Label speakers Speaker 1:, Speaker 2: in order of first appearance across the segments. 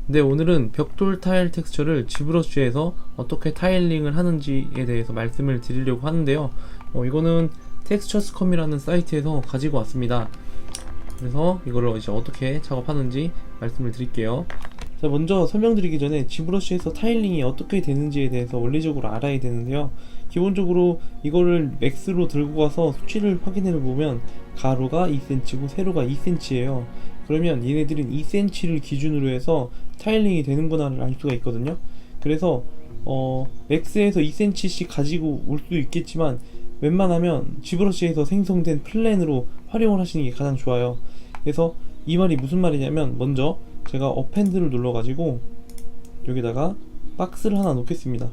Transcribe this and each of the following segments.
Speaker 1: 네, 오늘은 벽돌 타일 텍스처를 지브러쉬에서 어떻게 타일링을 하는지에 대해서 말씀을 드리려고 하는데요. 이거는 텍스처스컴이라는 사이트에서 가지고 왔습니다. 그래서 이거를 이제 어떻게 작업하는지 말씀을 드릴게요. 자, 먼저 설명드리기 전에 지브러쉬에서 타일링이 어떻게 되는지에 대해서 원리적으로 알아야 되는데요. 기본적으로 이거를 맥스로 들고 가서 수치를 확인해 보면 가로가 2cm고 세로가 2cm예요. 그러면 얘네들은 2cm를 기준으로 해서 타일링이 되는구나를 알 수가 있거든요. 그래서 맥스에서 2cm씩 가지고 올 수도 있겠지만 웬만하면 지브러쉬에서 생성된 플랜으로 활용을 하시는 게 가장 좋아요. 그래서 이 말이 무슨 말이냐면, 먼저 제가 어펜드를 눌러가지고 여기다가 박스를 하나 놓겠습니다.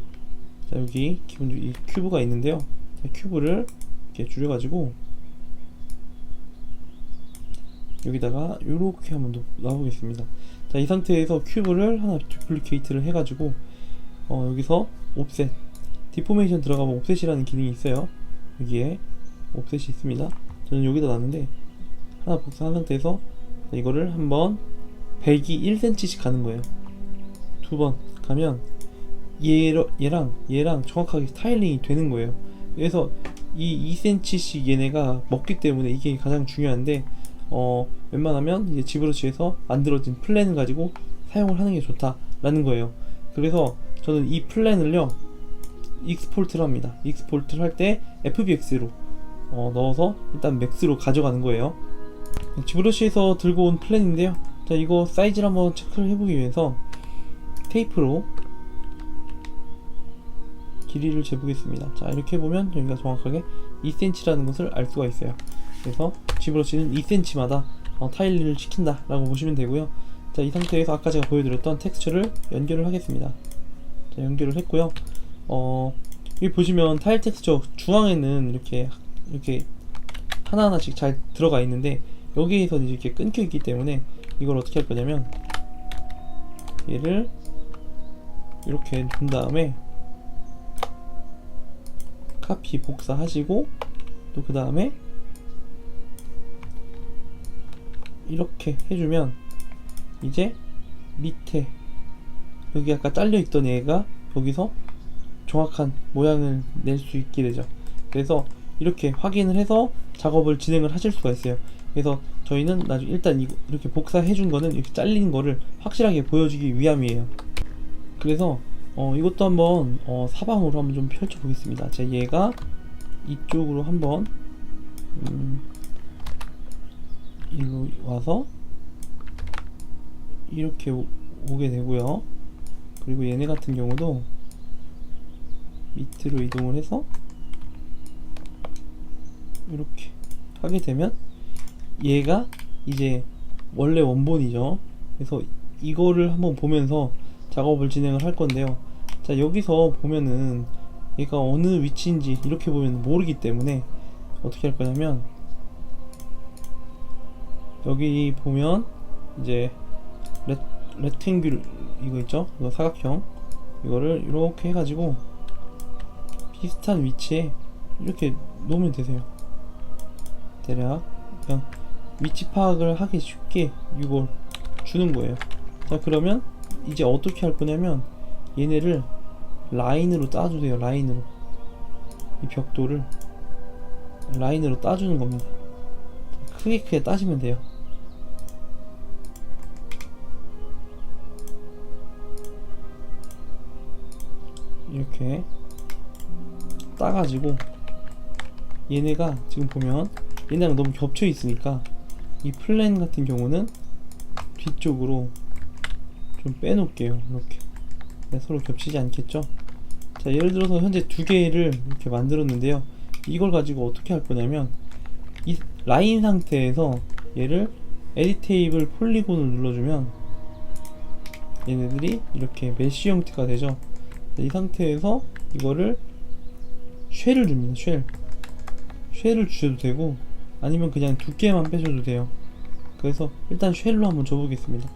Speaker 1: 자, 여기 기본적으로 이 큐브가 있는데요. 자, 큐브를 이렇게 줄여가지고 여기다가 이렇게 한번 놔보겠습니다. 자, 이 상태에서 큐브를 하나 두플리케이트를 해가지고 여기서 옵셋, 디포메이션 들어가면 옵셋이라는 기능이 있어요. 여기에 옵셋이 있습니다. 저는 여기다 놨는데 하나 복사한 상태에서 이거를 한번 100이 1cm씩 가는 거예요. 두 번 가면 얘랑 정확하게 타일링이 되는 거예요. 그래서 이 2cm씩 얘네가 먹기 때문에 이게 가장 중요한데, 웬만하면 이제 지브러쉬에서 만들어진 플랜을 가지고 사용을 하는 게 좋다라는 거예요. 그래서 저는 이 플랜을요, 익스포트를 합니다. 익스포트를 할 때 FBX로 넣어서 일단 맥스로 가져가는 거예요. 지브러쉬에서 들고 온 플랜인데요. 자, 이거 사이즈를 한번 체크를 해보기 위해서 테이프로 길이를 재보겠습니다. 자, 이렇게 보면 여기가 정확하게 2cm라는 것을 알 수가 있어요. 그래서 지브러쉬는 2cm마다 타일링을 시킨다 라고 보시면 되고요. 자, 이 상태에서 아까 제가 보여드렸던 텍스처를 연결을 하겠습니다. 자, 연결을 했고요. 여기 보시면 타일 텍스처 중앙에는 이렇게 하나하나씩 잘 들어가 있는데, 여기에서 이렇게 끊겨 있기 때문에 이걸 어떻게 할 거냐면, 얘를 이렇게 둔 다음에 카피 복사하시고, 또 그 다음에 이렇게 해주면 이제 밑에 여기 아까 잘려있던 얘가 여기서 정확한 모양을 낼 수 있게 되죠. 그래서 이렇게 확인을 해서 작업을 진행을 하실 수가 있어요. 그래서 저희는 나중에 일단 이렇게 복사해 준 거는 이렇게 잘린 거를 확실하게 보여주기 위함이에요. 그래서 이것도 한번 사방으로 한번 좀 펼쳐 보겠습니다. 자, 얘가 이쪽으로 한번 일로 와서 이렇게 오게 되고요. 그리고 얘네 같은 경우도 밑으로 이동을 해서 이렇게 하게 되면 얘가 이제 원래 원본이죠. 그래서 이거를 한번 보면서 작업을 진행을 할 건데요. 자, 여기서 보면은 얘가 어느 위치인지 이렇게 보면 모르기 때문에 어떻게 할 거냐면, 여기 보면 이제 레탱귤 이거 있죠? 이거 사각형, 이거를 이렇게 해가지고 비슷한 위치에 이렇게 놓으면 되세요. 대략 그냥 위치 파악을 하기 쉽게 이걸 주는 거예요. 자, 그러면 이제 어떻게 할 거냐면, 얘네를 라인으로 따주세요. 라인으로 이 벽돌을 라인으로 따주는 겁니다. 크게 따시면 돼요. 이렇게 따가지고, 얘네가 지금 보면 얘네랑 너무 겹쳐 있으니까 이 플랜 같은 경우는 뒤쪽으로 좀 빼놓을게요. 이렇게 서로 겹치지 않겠죠. 자, 예를 들어서 현재 두 개를 이렇게 만들었는데요. 이걸 가지고 어떻게 할 거냐면, 이 라인 상태에서 얘를 에디트 테이블 폴리곤을 눌러주면 얘네들이 이렇게 메쉬 형태가 되죠. 자, 이 상태에서 이거를 쉘을 줍니다. 쉘을 주셔도 되고, 아니면 그냥 두께만 빼셔도 돼요. 그래서 일단 쉘로 한번 줘보겠습니다.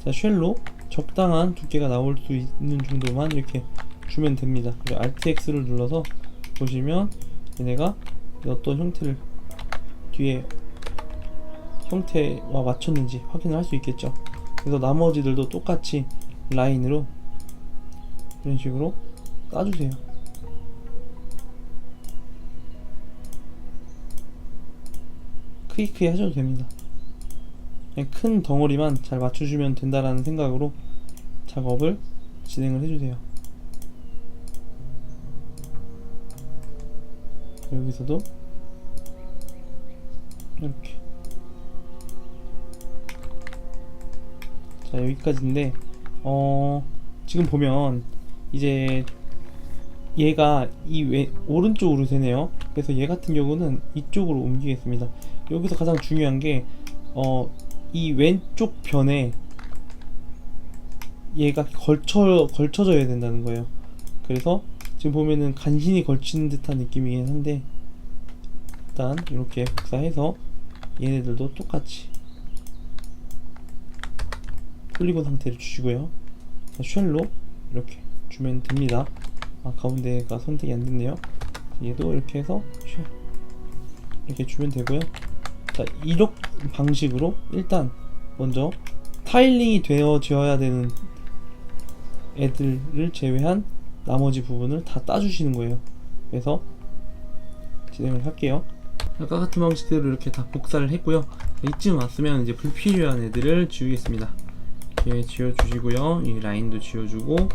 Speaker 1: 자, 쉘로 적당한 두께가 나올 수 있는 정도만 이렇게 주면 됩니다. 그리고 Alt X를 눌러서 보시면 얘네가 어떤 형태를 뒤에 형태와 맞췄는지 확인을 할 수 있겠죠. 그래서 나머지들도 똑같이 라인으로 이런 식으로 따주세요. 크게 하셔도 됩니다. 그냥 큰 덩어리만 잘 맞춰주면 된다라는 생각으로 작업을 진행을 해주세요. 여기서도 이렇게. 자, 여기까지인데 지금 보면 이제 얘가 오른쪽으로 되네요. 그래서 얘 같은 경우는 이쪽으로 옮기겠습니다. 여기서 가장 중요한 게 이 왼쪽 변에 얘가 걸쳐져야 된다는 거예요. 그래서 지금 보면은 간신히 걸치는 듯한 느낌이긴 한데, 일단 이렇게 복사해서 얘네들도 똑같이 폴리곤 상태를 주시고요. 쉘로 이렇게 주면 됩니다. 가운데가 선택이 안 됐네요. 얘도 이렇게 해서 쉘 이렇게 주면 되고요. 자, 이런 방식으로 일단 먼저 타일링이 되어져야 되는 애들을 제외한 나머지 부분을 다 따주시는 거예요. 그래서 진행을 할게요. 아까 같은 방식대로 이렇게 다 복사를 했고요. 이쯤 왔으면 이제 불필요한 애들을 지우겠습니다. 얘 지워주시고요. 이 라인도 지워주고,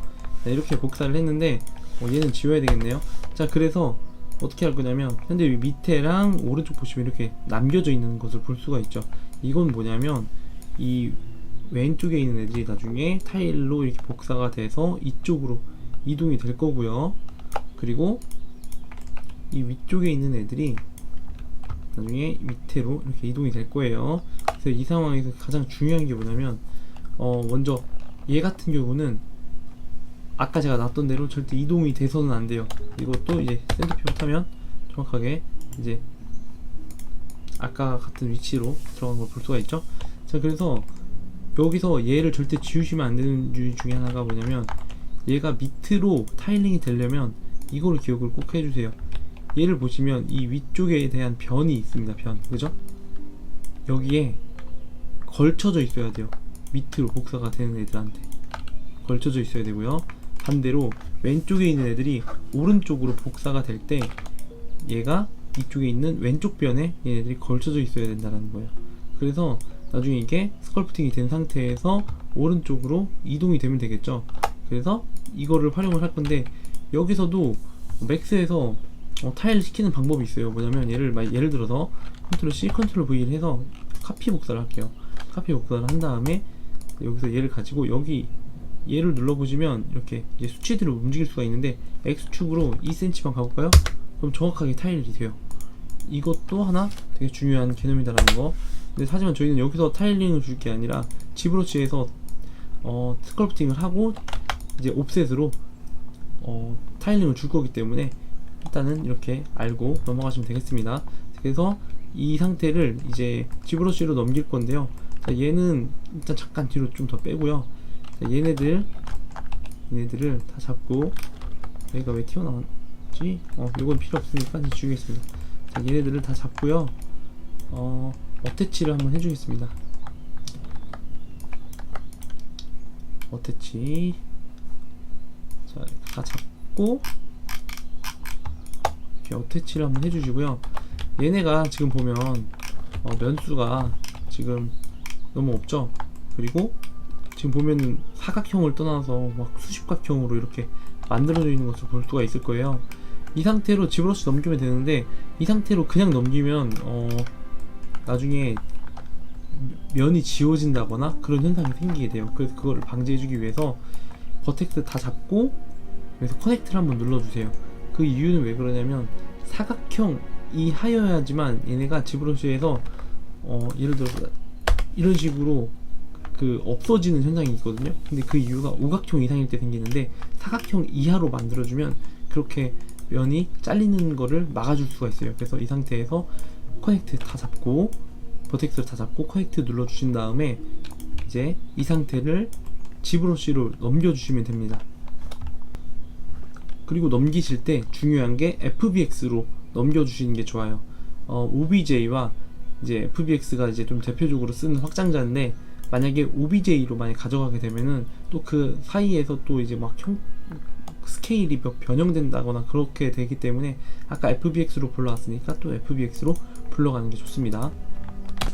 Speaker 1: 이렇게 복사를 했는데 얘는 지워야 되겠네요. 자, 그래서 어떻게 할 거냐면, 현재 밑에랑 오른쪽 보시면 이렇게 남겨져 있는 것을 볼 수가 있죠. 이건 뭐냐면 이 왼쪽에 있는 애들이 나중에 타일로 이렇게 복사가 돼서 이쪽으로 이동이 될 거고요. 그리고 이 위쪽에 있는 애들이 나중에 밑으로 이렇게 이동이 될 거예요. 그래서 이 상황에서 가장 중요한 게 뭐냐면 먼저 얘 같은 경우는 아까 제가 놨던 대로 절대 이동이 돼서는 안 돼요. 이것도 이제 센터 피벗 하면 정확하게 이제 아까 같은 위치로 들어간 걸 볼 수가 있죠. 자, 그래서 여기서 얘를 절대 지우시면 안 되는 이유 중에 하나가 뭐냐면, 얘가 밑으로 타일링이 되려면 이거를 기억을 꼭 해주세요. 얘를 보시면 이 위쪽에 대한 변이 있습니다. 변, 그죠? 여기에 걸쳐져 있어야 돼요. 밑으로 복사가 되는 애들한테 걸쳐져 있어야 되고요. 반대로 왼쪽에 있는 애들이 오른쪽으로 복사가 될 때 얘가 이쪽에 있는 왼쪽 변에 얘네들이 걸쳐져 있어야 된다는 거예요. 그래서 나중에 이게 스컬프팅이 된 상태에서 오른쪽으로 이동이 되면 되겠죠. 그래서 이거를 활용을 할 건데, 여기서도 맥스에서 타일 시키는 방법이 있어요. 뭐냐면 예를 들어서 컨트롤 C, 컨트롤 V를 해서 카피 복사를 할게요. 카피 복사를 한 다음에 여기서 얘를 가지고 여기 얘를 눌러보시면 이렇게 이제 수치들을 움직일 수가 있는데, X축으로 2cm만 가볼까요? 그럼 정확하게 타일이 돼요. 이것도 하나 되게 중요한 개념이다라는 거. 근데 하지만 저희는 여기서 타일링을 줄 게 아니라 지브러시에서 스컬프팅을 하고 이제 옵셋으로 타일링을 줄 거기 때문에 일단은 이렇게 알고 넘어가시면 되겠습니다. 그래서 이 상태를 이제 지브러시로 넘길 건데요. 자, 얘는 일단 잠깐 뒤로 좀 더 빼고요. 자, 얘네들을 다 잡고, 얘가 왜 튀어나왔지? 이건 필요 없으니까 이제 지우겠습니다. 자, 얘네들을 다 잡고요. 어태치를 한번 해주겠습니다. 어태치. 자, 다 잡고 이렇게 어태치를 한번 해주시고요. 얘네가 지금 보면 면수가 지금 너무 없죠. 그리고 지금 보면은 사각형을 떠나서 막 수십각형으로 이렇게 만들어져 있는 것을 볼 수가 있을 거예요. 이 상태로 지브러시 넘기면 되는데, 이 상태로 그냥 넘기면 나중에 면이 지워진다거나 그런 현상이 생기게 돼요. 그래서 그거를 방지해주기 위해서 버텍스 다 잡고, 그래서 커넥트를 한번 눌러주세요. 그 이유는 왜 그러냐면, 사각형이 하여야지만 얘네가 지브러시에서 예를 들어서 이런 식으로 없어지는 현상이 있거든요. 근데 그 이유가 오각형 이상일 때 생기는데, 사각형 이하로 만들어주면 그렇게 면이 잘리는 거를 막아줄 수가 있어요. 그래서 이 상태에서 커넥트 다 잡고, 버텍스를 다 잡고 커넥트 눌러주신 다음에 이제 이 상태를 지브러시로 넘겨주시면 됩니다. 그리고 넘기실 때 중요한 게 FBX로 넘겨주시는 게 좋아요. OBJ와 이제 FBX가 이제 좀 대표적으로 쓰는 확장자인데, 만약에 OBJ로 많이 가져가게 되면은 또 그 사이에서 또 이제 막 스케일이 몇 변형된다거나 그렇게 되기 때문에 아까 FBX로 불러왔으니까 또 FBX로 불러가는 게 좋습니다.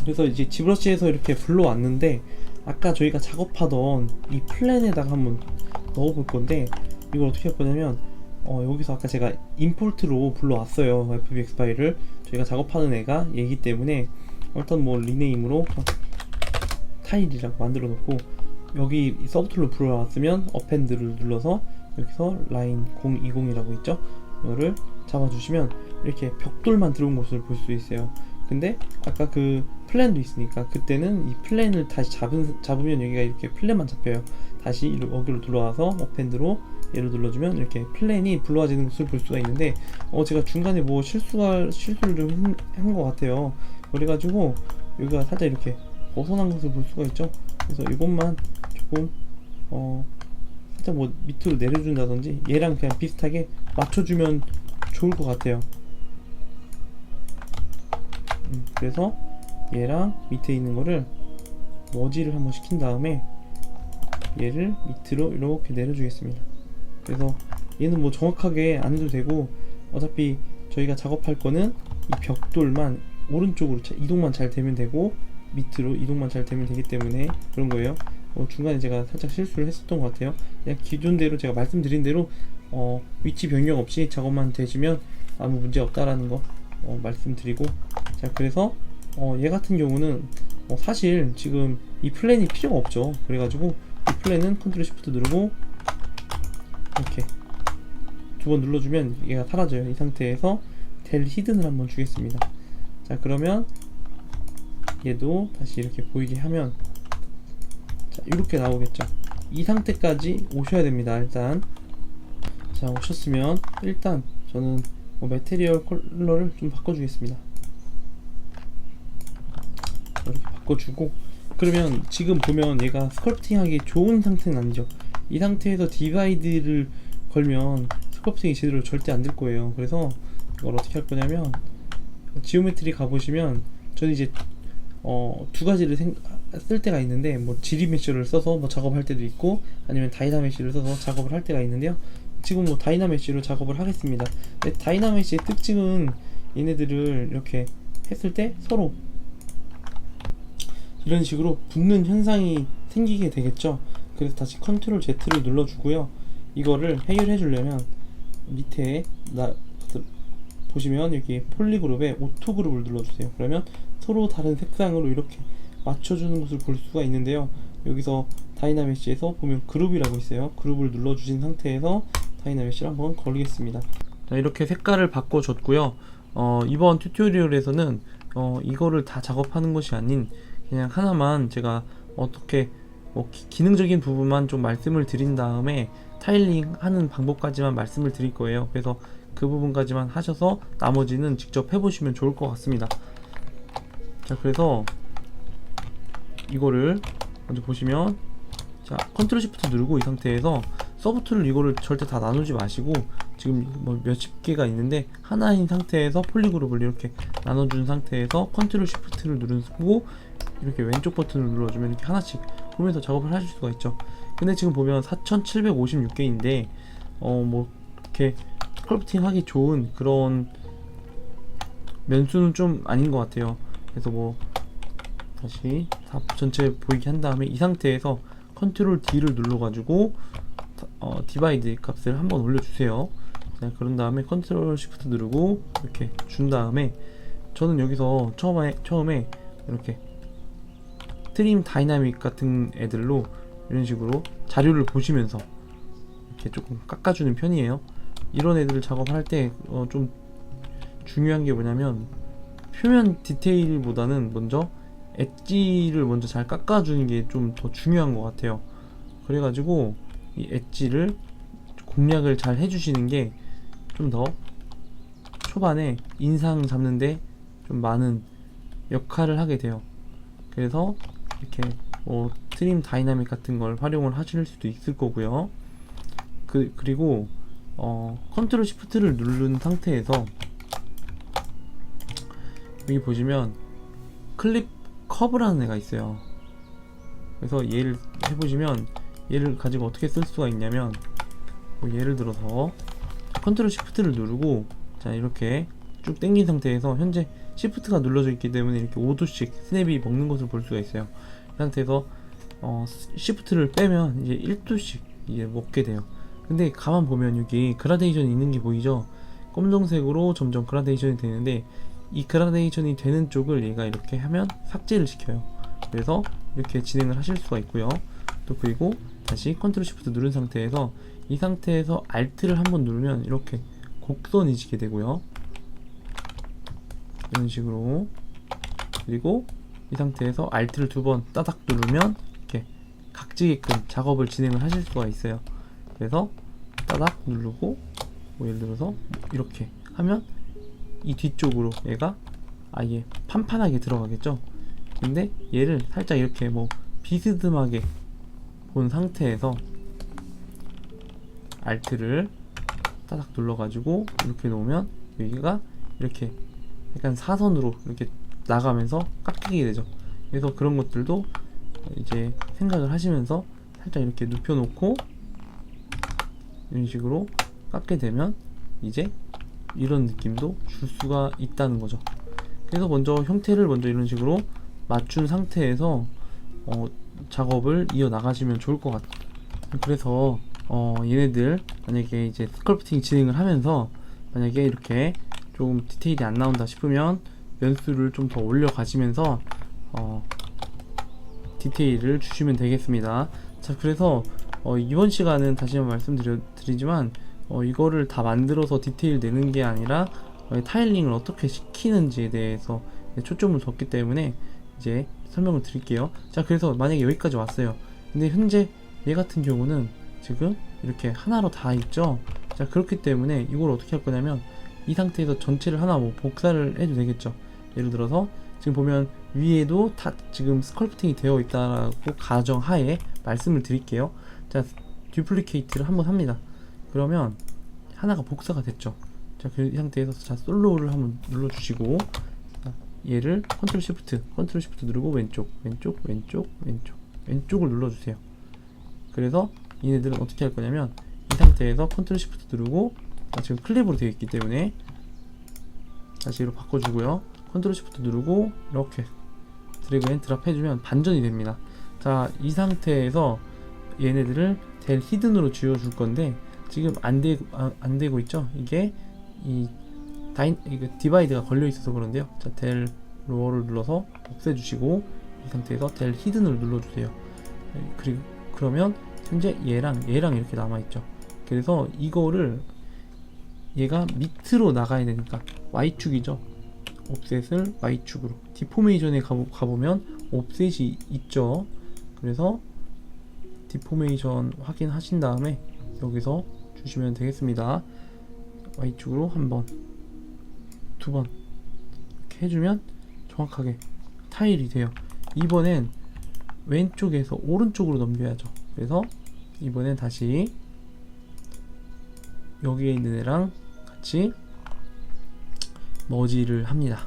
Speaker 1: 그래서 이제 지브러시에서 이렇게 불러왔는데 아까 저희가 작업하던 이 플랜에다가 한번 넣어볼 건데, 이걸 어떻게 할 거냐면 여기서 아까 제가 임포트로 불러왔어요. FBX 파일을 저희가 작업하는 애가 얘기 때문에 일단 뭐 리네임으로 타일이라고 만들어 놓고, 여기 서브툴로 불러왔으면 어펜드를 눌러서 여기서 라인 020이라고 있죠, 이거를 잡아주시면 이렇게 벽돌만 들어온 것을 볼 수 있어요. 근데 아까 그 플랜도 있으니까 그때는 이 플랜을 다시 잡으면 여기가 이렇게 플랜만 잡혀요. 다시 여기로 들어와서 어펜드로 얘를 눌러주면 이렇게 플랜이 불러와지는 것을 볼 수가 있는데, 제가 중간에 뭐 실수를 좀 한 것 같아요. 그래가지고 여기가 살짝 이렇게 벗어난 것을 볼 수가 있죠. 그래서 이것만 조금 살짝 뭐 밑으로 내려준다든지 얘랑 그냥 비슷하게 맞춰주면 좋을 것 같아요. 그래서 얘랑 밑에 있는 거를 머지를 한번 시킨 다음에 얘를 밑으로 이렇게 내려주겠습니다. 그래서 얘는 뭐 정확하게 안 해도 되고, 어차피 저희가 작업할 거는 이 벽돌만 오른쪽으로 이동만 잘 되면 되고 밑으로 이동만 잘 되면 되기 때문에 그런 거예요. 중간에 제가 살짝 실수를 했었던 것 같아요. 그냥 기존대로 제가 말씀드린 대로 위치 변경 없이 작업만 되시면 아무 문제 없다라는 거 말씀드리고, 자, 그래서 얘 같은 경우는 사실 지금 이 플랜이 필요가 없죠. 그래가지고 이 플랜은 컨트롤 시프트 누르고 이렇게 두 번 눌러주면 얘가 사라져요. 이 상태에서 델 히든을 한번 주겠습니다. 자, 그러면 얘도 다시 이렇게 보이게 하면, 자, 이렇게 나오겠죠. 이 상태까지 오셔야 됩니다. 일단 자, 오셨으면 일단 저는 매테리얼 컬러를 좀 바꿔주겠습니다. 이렇게 바꿔주고, 그러면 지금 보면 얘가 스컬프팅하기 좋은 상태는 아니죠. 이 상태에서 디바이드를 걸면 스컬프팅이 제대로 절대 안 될 거예요. 그래서 이걸 어떻게 할 거냐면, 지오메트리 가보시면 저는 이제 두 가지를 쓸 때가 있는데, 뭐 지리 메쉬를 써서 뭐 작업할 때도 있고 아니면 다이나 메쉬를 써서 작업을 할 때가 있는데요. 지금 뭐 다이나 메쉬로 작업을 하겠습니다. 근데 다이나 메쉬의 특징은 얘네들을 이렇게 했을 때 서로 이런 식으로 붙는 현상이 생기게 되겠죠. 그래서 다시 컨트롤 Z를 눌러주고요. 이거를 해결해 주려면 밑에 보시면 여기 폴리그룹에 오토 그룹을 눌러주세요. 그러면 서로 다른 색상으로 이렇게 맞춰주는 것을 볼 수가 있는데요. 여기서 다이나메시에서 보면 그룹이라고 있어요. 그룹을 눌러주신 상태에서 다이나메시를 한번 걸리겠습니다. 자, 이렇게 색깔을 바꿔줬고요. 이번 튜토리얼에서는 이거를 다 작업하는 것이 아닌 그냥 하나만 제가 어떻게 기능적인 부분만 좀 말씀을 드린 다음에 타일링 하는 방법까지만 말씀을 드릴 거예요. 그래서 그 부분까지만 하셔서 나머지는 직접 해보시면 좋을 것 같습니다. 자, 그래서 이거를 먼저 보시면, 자, 컨트롤 시프트 누르고 이 상태에서 서브툴을 이거를 절대 다 나누지 마시고, 지금 뭐 몇십 개가 있는데 하나인 상태에서 폴리그룹을 이렇게 나눠준 상태에서 컨트롤 시프트를 누르고 이렇게 왼쪽 버튼을 눌러주면 이렇게 하나씩 보면서 작업을 하실 수가 있죠. 근데 지금 보면 4756개인데 뭐 이렇게 스컬프팅 하기 좋은 그런 면수는 좀 아닌 것 같아요. 그래서 뭐 다시 다 전체 보이게 한 다음에 이 상태에서 컨트롤 D를 눌러가지고 디바이드 값을 한번 올려주세요. 자, 그런 다음에 컨트롤 시프트 누르고 이렇게 준 다음에 저는 여기서 처음에 이렇게 트림 다이나믹 같은 애들로 이런 식으로 자료를 보시면서 이렇게 조금 깎아주는 편이에요. 이런 애들을 작업할 때 좀 중요한 게 뭐냐면, 표면 디테일보다는 먼저 엣지를 먼저 잘 깎아주는 게 좀 더 중요한 것 같아요. 그래가지고 이 엣지를 공략을 잘 해주시는 게 좀 더 초반에 인상 잡는데 좀 많은 역할을 하게 돼요. 그래서 이렇게 트림 다이나믹 같은 걸 활용을 하실 수도 있을 거고요. 그리고 컨트롤 시프트를 누른 상태에서 여기 보시면 클립 커브라는 애가 있어요. 그래서 얘를 해보시면 얘를 가지고 어떻게 쓸 수가 있냐면 뭐 예를 들어서 컨트롤 시프트를 누르고 자 이렇게 쭉 당긴 상태에서 현재 시프트가 눌러져 있기 때문에 이렇게 5도씩 스냅이 먹는 것을 볼 수가 있어요. 이 상태에서 시프트를 빼면 이제 1도씩 이제 먹게 돼요. 근데 가만 보면 여기 그라데이션이 있는 게 보이죠? 검정색으로 점점 그라데이션이 되는데 이 그라데이션이 되는 쪽을 얘가 이렇게 하면 삭제를 시켜요. 그래서 이렇게 진행을 하실 수가 있고요. 또 그리고 다시 컨트롤 시프트 누른 상태에서 이 상태에서 Alt를 한번 누르면 이렇게 곡선이 지게 되고요. 이런 식으로. 그리고 이 상태에서 Alt를 2번 따닥 누르면 이렇게 각지게끔 작업을 진행을 하실 수가 있어요. 그래서 따닥 누르고 뭐 예를 들어서 이렇게 하면 이 뒤쪽으로 얘가 아예 판판하게 들어가겠죠. 근데 얘를 살짝 이렇게 뭐 비스듬하게 본 상태에서 Alt를 따닥 눌러가지고 이렇게 놓으면 여기가 이렇게 약간 사선으로 이렇게 나가면서 깎이게 되죠. 그래서 그런 것들도 이제 생각을 하시면서 살짝 이렇게 눕혀놓고 이런 식으로 깎게 되면 이제 이런 느낌도 줄 수가 있다는 거죠. 그래서 먼저 형태를 먼저 이런 식으로 맞춘 상태에서 작업을 이어 나가시면 좋을 것 같아요. 그래서 얘네들 만약에 이제 스컬프팅 진행을 하면서 만약에 이렇게 조금 디테일이 안 나온다 싶으면 연수를 좀 더 올려 가시면서 디테일을 주시면 되겠습니다. 자, 그래서 이번 시간은 다시 한번 말씀드리지만 이거를 다 만들어서 디테일 내는 게 아니라 타일링을 어떻게 시키는지에 대해서 초점을 뒀기 때문에 이제 설명을 드릴게요. 자, 그래서 만약에 여기까지 왔어요. 근데 현재 얘 같은 경우는 지금 이렇게 하나로 다 있죠. 자, 그렇기 때문에 이걸 어떻게 할 거냐면 이 상태에서 전체를 하나 뭐 복사를 해도 되겠죠. 예를 들어서 지금 보면 위에도 다 지금 스컬프팅이 되어 있다라고 가정하에 말씀을 드릴게요. 자, 듀플리케이트를 한번 합니다. 그러면 하나가 복사가 됐죠. 자, 그 상태에서 자, 솔로를 한번 눌러주시고 얘를 컨트롤 시프트 누르고 왼쪽을 눌러주세요. 그래서 얘네들은 어떻게 할 거냐면 이 상태에서 컨트롤 시프트 누르고 지금 클립으로 되어 있기 때문에 다시 이로 바꿔주고요. 컨트롤 시프트 누르고 이렇게 드래그 앤 드랍 해주면 반전이 됩니다. 자, 이 상태에서 얘네들을 델 히든으로 지워줄 건데 지금 안 되고 있죠. 이게 이거 디바이드가 걸려 있어서 그런데요. 자, 델 로어를 눌러서 없애주시고 이 상태에서 델 히든을 눌러주세요. 그리고 그러면 현재 얘랑 이렇게 남아있죠. 그래서 이거를 얘가 밑으로 나가야 되니까 Y축이죠. 옵셋을 Y축으로 디포메이션에 가보면 옵셋이 있죠. 그래서 디포메이션 확인하신 다음에 여기서 주시면 되겠습니다. Y축으로 한 번, 두 번 이렇게 해주면 정확하게 타일이 돼요. 이번엔 왼쪽에서 오른쪽으로 넘겨야죠. 그래서 이번엔 다시 여기에 있는 애랑 같이 머지를 합니다.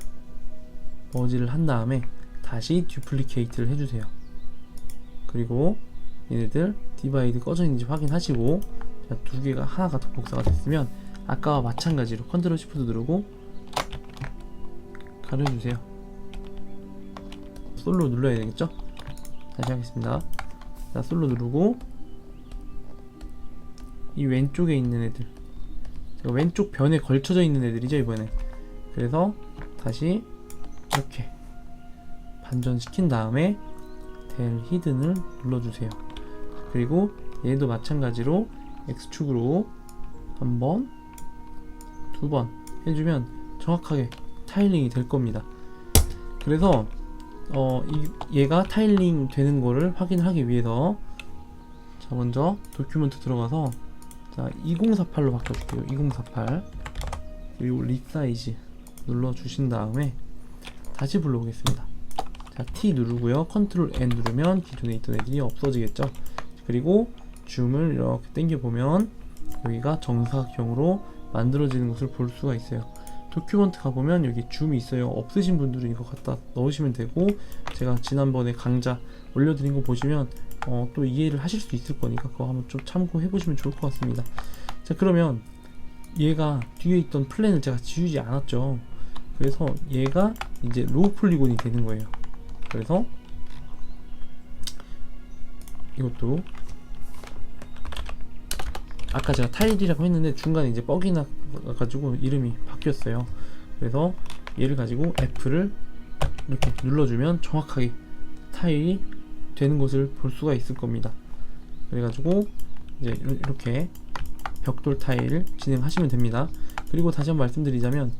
Speaker 1: 머지를 한 다음에 다시 듀플리케이트를 해주세요. 그리고 얘네들 디바이드 꺼져 있는지 확인하시고 두 개가 하나가 더 복사가 됐으면 아까와 마찬가지로 컨트롤 시프트 누르고 가려주세요. 솔로 눌러야 되겠죠? 다시 하겠습니다. 자, 솔로 누르고 이 왼쪽에 있는 애들, 왼쪽 변에 걸쳐져 있는 애들이죠 이번에. 그래서 다시 이렇게 반전시킨 다음에 델 히든을 눌러주세요. 그리고 얘도 마찬가지로 X축으로 한 번, 두 번 해주면 정확하게 타일링이 될 겁니다. 그래서 얘가 타일링 되는 거를 확인하기 위해서 자, 먼저 도큐멘트 들어가서 자, 2048로 바꿔줄게요. 2048 그리고 리사이즈 눌러주신 다음에 다시 불러오겠습니다. 자, T 누르고요. 컨트롤 N 누르면 기존에 있던 애들이 없어지겠죠. 그리고 줌을 이렇게 당겨보면 여기가 정사각형으로 만들어지는 것을 볼 수가 있어요. 도큐먼트 가보면 여기 줌이 있어요. 없으신 분들은 이거 갖다 넣으시면 되고 제가 지난번에 강좌 올려드린 거 보시면 또 이해를 하실 수 있을 거니까 그거 한번 좀 참고해 보시면 좋을 것 같습니다. 자, 그러면 얘가 뒤에 있던 플랜을 제가 지우지 않았죠. 그래서 얘가 이제 로우 폴리곤이 되는 거예요. 그래서 이것도 아까 제가 타일이라고 했는데 중간에 이제 뻑이 나가지고 이름이 바뀌었어요. 그래서 얘를 가지고 F를 이렇게 눌러주면 정확하게 타일이 되는 것을 볼 수가 있을 겁니다. 그래가지고 이제 이렇게 벽돌 타일을 진행하시면 됩니다. 그리고 다시 한번 말씀드리자면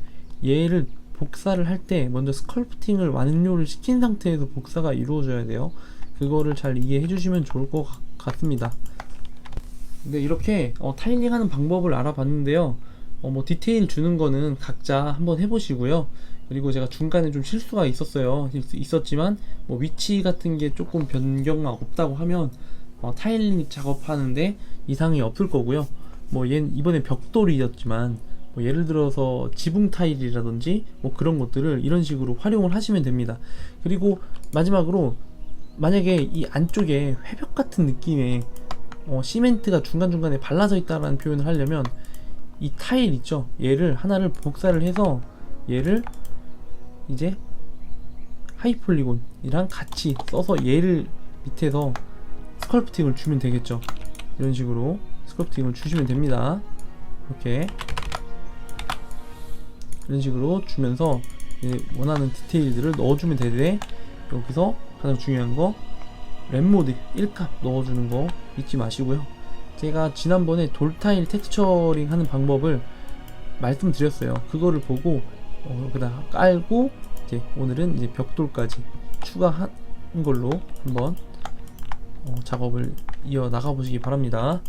Speaker 1: 얘를 복사를 할 때 먼저 스컬프팅을 완료를 시킨 상태에서 복사가 이루어져야 돼요. 그거를 잘 이해해 주시면 좋을 것 같습니다. 네, 이렇게 타일링 하는 방법을 알아봤는데요. 뭐 디테일 주는 거는 각자 한번 해보시고요. 그리고 제가 중간에 좀 실수가 있었지만 뭐 위치 같은 게 조금 변경만 없다고 하면 타일링 작업하는데 이상이 없을 거고요. 뭐 얘는 이번에 벽돌이었지만 뭐 예를 들어서 지붕 타일이라든지 뭐 그런 것들을 이런 식으로 활용을 하시면 됩니다. 그리고 마지막으로 만약에 이 안쪽에 회벽 같은 느낌의 시멘트가 중간중간에 발라져 있다라는 표현을 하려면 이 타일 있죠, 얘를 하나를 복사를 해서 얘를 이제 하이폴리곤이랑 같이 써서 얘를 밑에서 스컬프팅을 주면 되겠죠. 이런 식으로 스컬프팅을 주시면 됩니다. 이렇게 이런 식으로 주면서 원하는 디테일들을 넣어주면 되는데, 여기서 가장 중요한 거 랩모드 1값 넣어주는 거 잊지 마시고요. 제가 지난번에 돌타일 텍스처링 하는 방법을 말씀드렸어요. 그거를 보고 여기다 깔고 이제 오늘은 이제 벽돌까지 추가한 걸로 한번 작업을 이어 나가 보시기 바랍니다.